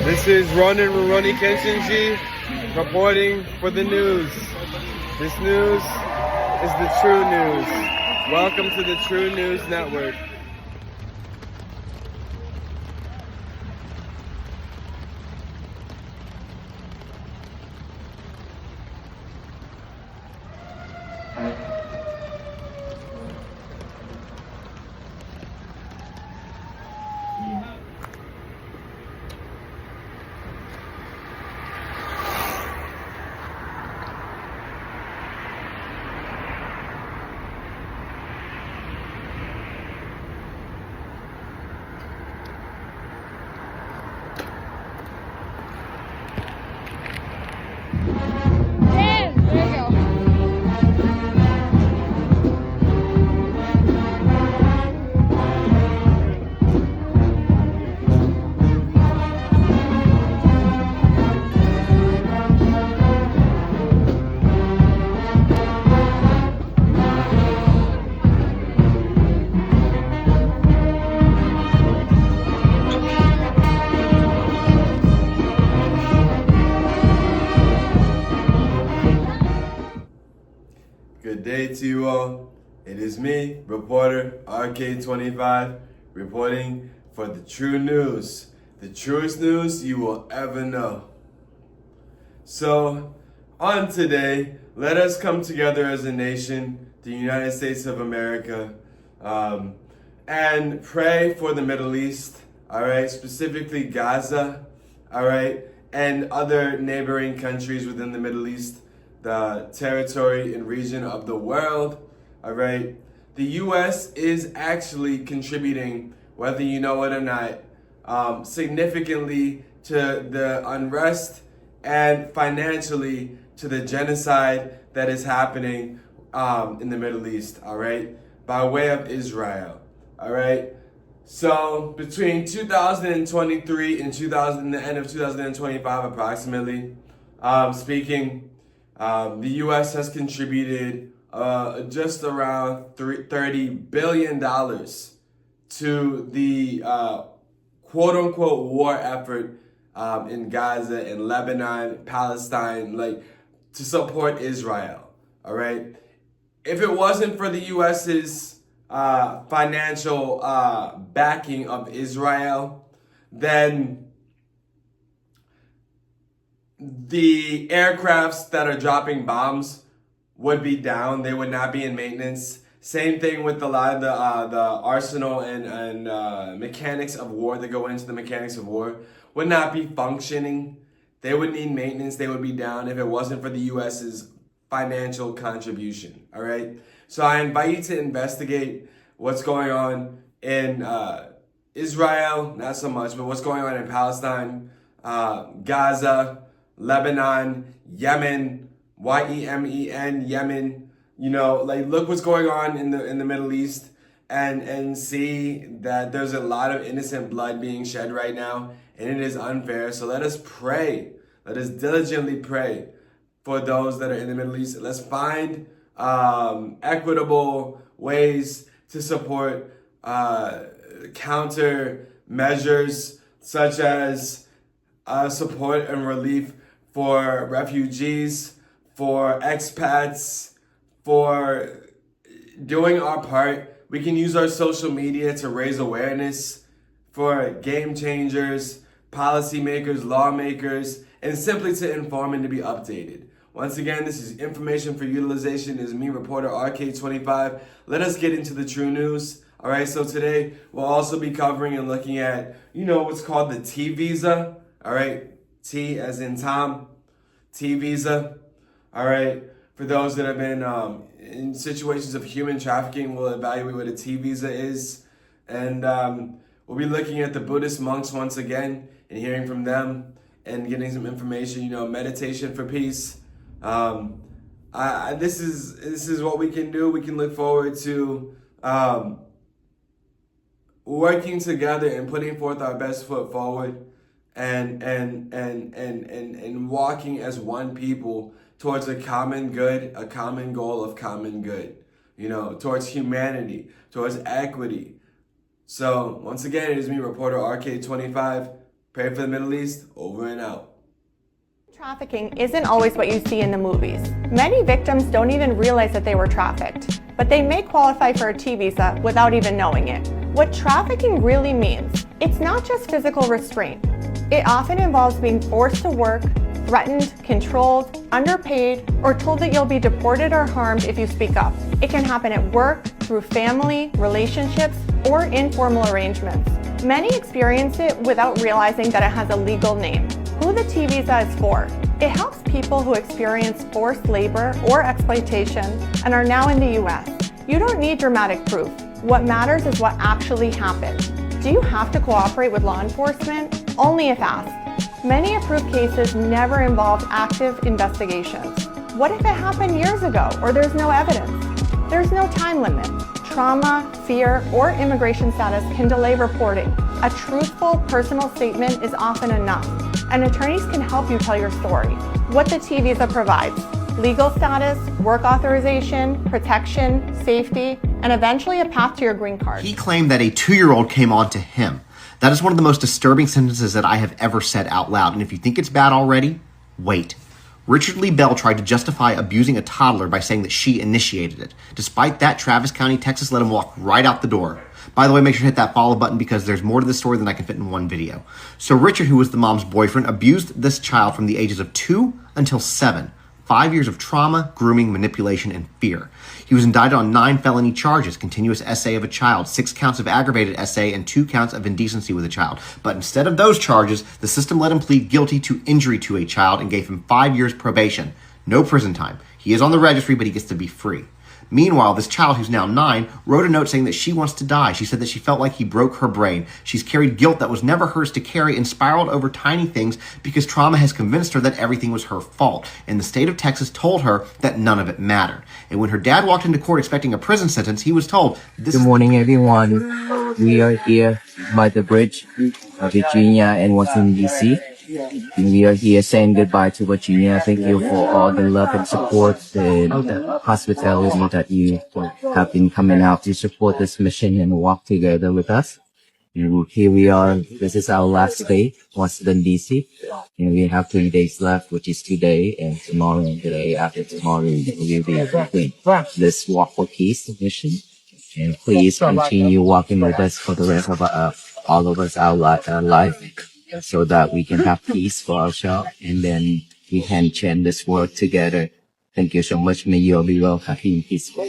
This is Ronan Ruroni Kenshinji reporting for the news. This news is the True News. Welcome to the True News Network. Good day to you all. It is me, reporter RK25, reporting for the True News, the truest news you will ever know. So, on today, let us come together as a nation, the United States of America, and pray for the Middle East, all right, specifically Gaza, all right, and other neighboring countries within the Middle East, the territory and region of the world, all right? The U.S. is actually contributing, whether you know it or not, significantly to the unrest and financially to the genocide that is happening in the Middle East, all right? By way of Israel, all right? So between 2023 and the end of 2025 approximately, speaking, the U.S. has contributed just around $30 billion to the quote-unquote war effort in Gaza, in Lebanon, Palestine, like to support Israel, all right? If it wasn't for the U.S.'s financial backing of Israel, then the aircrafts that are dropping bombs would be down. They would not be in maintenance. Same thing with a lot of the arsenal and mechanics of war that go into the mechanics of war would not be functioning. They would need maintenance. They would be down if it wasn't for the U.S.'s financial contribution. All right. So I invite you to investigate what's going on in Israel, not so much, but what's going on in Palestine, Gaza, Lebanon, Yemen, Yemen, Yemen, you know, like look what's going on in the Middle East and see that there's a lot of innocent blood being shed right now and it is unfair. So let us pray. Let us diligently pray for those that are in the Middle East. Let's find equitable ways to support counter measures such as support and relief for refugees, for expats, for doing our part. We can use our social media to raise awareness for game changers, policymakers, lawmakers, and simply to inform and to be updated. Once again, this is information for utilization. This is me, reporter RK25. Let us get into the true news. All right, so today we'll also be covering and looking at, you know, what's called the TVISA. All right, T as in Tom, TVISA. All right, for those that have been in situations of human trafficking, we'll evaluate what a TVISA is. And we'll be looking at the Buddhist monks once again and hearing from them and getting some information, you know, meditation for peace. This is what we can do. We can look forward to working together and putting forth our best foot forward and walking as one people towards a common good, a common goal of common good, you know, towards humanity, towards equity. So once again, it is me, reporter RK25. Pray for the Middle East. Over and out. Trafficking isn't always what you see in the movies. Many victims don't even realize that they were trafficked, but they may qualify for a TVISA without even knowing it. What trafficking really means, it's not just physical restraint. It often involves being forced to work, threatened, controlled, underpaid, or told that you'll be deported or harmed if you speak up. It can happen at work, through family, relationships, or informal arrangements. Many experience it without realizing that it has a legal name. Who the TVISA is for? It helps people who experience forced labor or exploitation and are now in the US. You don't need dramatic proof. What matters is what actually happened. Do you have to cooperate with law enforcement? Only if asked. Many approved cases never involve active investigations. What if it happened years ago or there's no evidence? There's no time limit. Trauma, fear, or immigration status can delay reporting. A truthful personal statement is often enough, and attorneys can help you tell your story. What the TVISA provides: legal status, work authorization, protection, safety, and eventually a path to your green card. He claimed that a 2-year-old came on to him. That is one of the most disturbing sentences that I have ever said out loud, and if you think it's bad already, wait. Richard Lee Bell tried to justify abusing a toddler by saying that she initiated it. Despite that, Travis County, Texas let him walk right out the door. By the way, make sure to hit that follow button because there's more to the story than I can fit in one video. So Richard, who was the mom's boyfriend, abused this child from the ages of 2 until 7. 5 years of trauma, grooming, manipulation, and fear. He was indicted on 9 felony charges: continuous essay of a child, 6 counts of aggravated essay, and 2 counts of indecency with a child. But instead of those charges, the system let him plead guilty to injury to a child and gave him 5 years probation. No prison time. He is on the registry, but he gets to be free. Meanwhile, this child, who's now 9, wrote a note saying that she wants to die. She said that she felt like he broke her brain. She's carried guilt that was never hers to carry and spiraled over tiny things because trauma has convinced her that everything was her fault. And the state of Texas told her that none of it mattered. And when her dad walked into court expecting a prison sentence, he was told, Good morning, everyone. We are here by the bridge of Virginia and Washington, D.C. We are here saying goodbye to Virginia. Thank you for all the love and support and hospitality that you have been coming out to support this mission and walk together with us. And here we are. This is our last day, Washington, D.C. And we have 3 days left, which is today and tomorrow and the day after tomorrow. We'll be complete this Walk for Peace mission. And please continue walking with us for the rest of all of us, our life, so that we can have peace for ourselves and then we can change this world together. Thank you so much. May you all be well, happy, and peaceful.